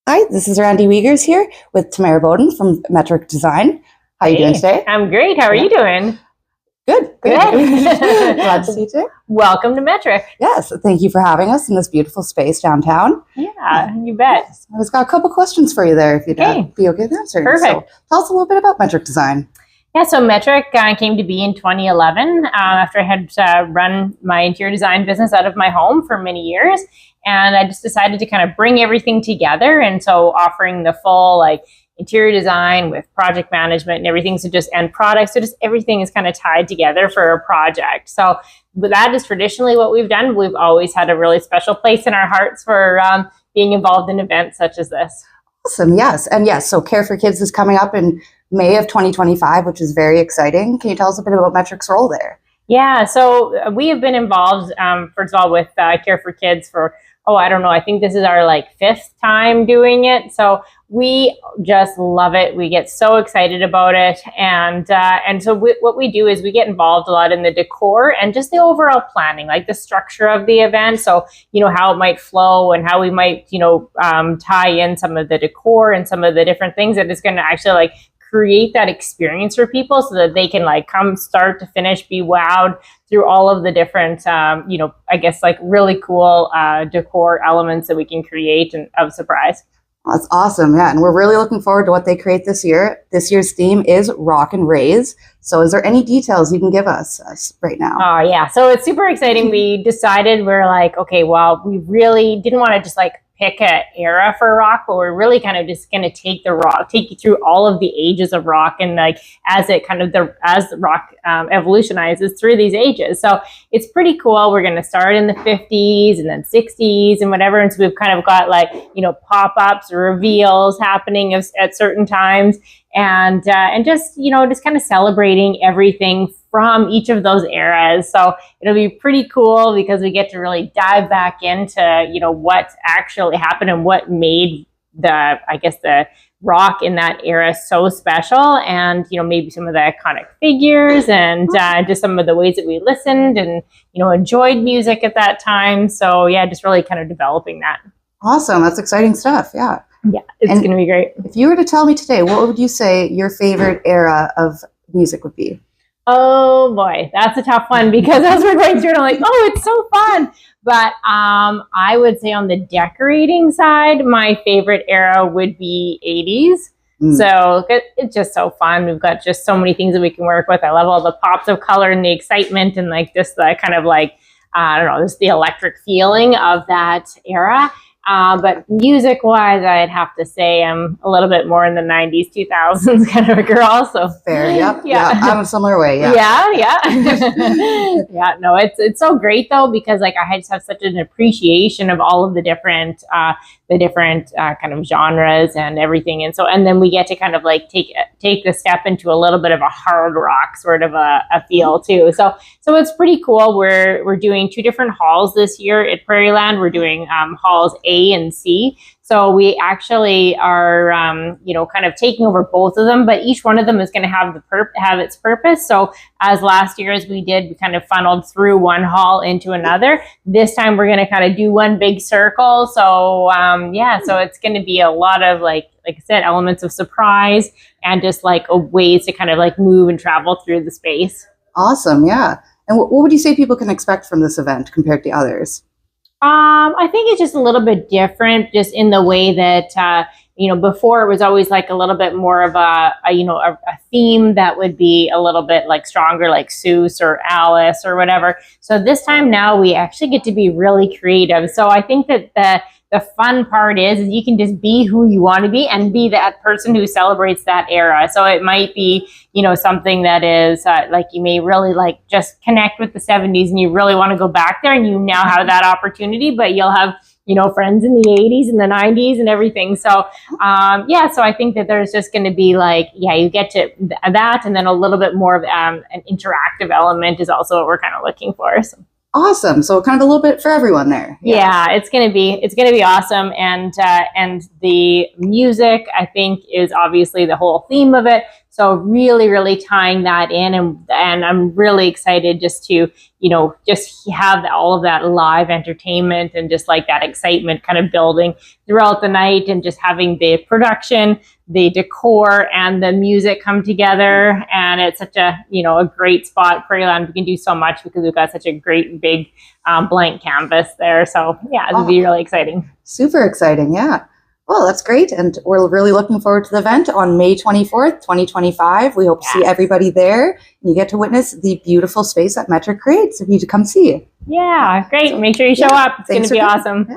Hi, this is Randy Wiegers here with Tamara Bowman from Metric Design. How are you doing today? I'm great. How are you doing? Good. Glad to see you today. Welcome to Metric. Yes, thank you for having us in this beautiful space downtown. Yeah, you bet. Yes. I've got a couple questions for you there, if you'd be okay with answering. Perfect. So tell us a little bit about Metric Design. Yeah, so Metric came to be in 2011 after I had run my interior design business out of my home for many years. And I just decided to kind of bring everything together. And so offering the full interior design with project management and everything. And products. So just everything is kind of tied together for a project. So that is traditionally what we've done. We've always had a really special place in our hearts for being involved in events such as this. Awesome. Yes. And yes, so Care for Kids is coming up in May of 2025, which is very exciting. Can you tell us a bit about Metric's role there? Yeah, so we have been involved, first of all, with Care for Kids for, I don't know, I think this is our fifth time doing it. So we just love it. We get so excited about it. And so what we do is we get involved a lot in the decor and just the overall planning, like the structure of the event. So, how it might flow and how we might, tie in some of the decor and some of the different things that is going to actually create that experience for people so that they can come start to finish, be wowed through all of the different, really cool decor elements that we can create and of surprise. That's awesome. Yeah. And we're really looking forward to what they create this year. This year's theme is Rock and Raise. So is there any details you can give us right now? Oh, yeah. So it's super exciting. We decided we really didn't want to just pick an era for rock, but we're really kind of just going to take you through all of the ages of rock and as the rock evolutionizes through these ages. So it's pretty cool. We're going to start in the 50s and then 60s and whatever. And so we've kind of got pop-ups, reveals happening at certain times and just kind of celebrating everything from each of those eras. So it'll be pretty cool because we get to really dive back into, what actually happened and what made the rock in that era so special, and maybe some of the iconic figures and just some of the ways that we listened and enjoyed music at that time. So yeah, just really kind of developing that. Awesome. That's exciting stuff. Yeah. Yeah, it's going to be great. If you were to tell me today, what would you say your favorite era of music would be? Oh boy, that's a tough one because as we're going through it, I'm it's so fun. But I would say on the decorating side, my favorite era would be 80s. So it's just so fun. We've got just so many things that we can work with. I love all the pops of color and the excitement and just the kind of I don't know, just the electric feeling of that era. But music-wise, I'd have to say I'm a little bit more in the 90s, 2000s kind of a girl. So fair, yep. Yeah, I'm a similar way, yeah. Yeah. Yeah, no, it's so great, though, because I just have such an appreciation of all of the different kind of genres and everything. And then we get to kind of take the step into a little bit of a hard rock sort of a feel, too. So it's pretty cool. We're doing two different halls this year at Prairieland. We're doing halls A and C. So we actually are, kind of taking over both of them, but each one of them is going to have its purpose. So as last year, as we did, we kind of funneled through one hall into another. This time we're going to kind of do one big circle. So so it's going to be a lot of like I said, elements of surprise and just ways to kind of move and travel through the space. Awesome. Yeah. And what would you say people can expect from this event compared to others? I think it's just a little bit different, just in the way that, before it was always a little bit more of a theme that would be a little bit stronger, like Seuss or Alice or whatever. So this time now we actually get to be really creative. So I think that the fun part is you can just be who you want to be and be that person who celebrates that era. So it might be, something that is you may really just connect with the 70s and you really want to go back there and you now have that opportunity, but you'll have, friends in the 80s and the 90s and everything. So, so I think that there's just going to be you get to that. And then a little bit more of an interactive element is also what we're kind of looking for. So. Awesome. So kind of a little bit for everyone there. Yeah, it's gonna be awesome, and the music I think is obviously the whole theme of it. So really, really tying that in, and I'm really excited just to, just have all of that live entertainment and just like that excitement kind of building throughout the night, and just having the production, the decor, and the music come together. And it's such a, a great spot. Prairieland, we can do so much because we've got such a great big blank canvas there. So yeah, it'll be really exciting. Super exciting. Yeah. Well, that's great. And we're really looking forward to the event on May 24th, 2025. We hope to see everybody there. And you get to witness the beautiful space that Metric creates if you come see. Yeah, great. Make sure you show up. It's going to be awesome. Yeah.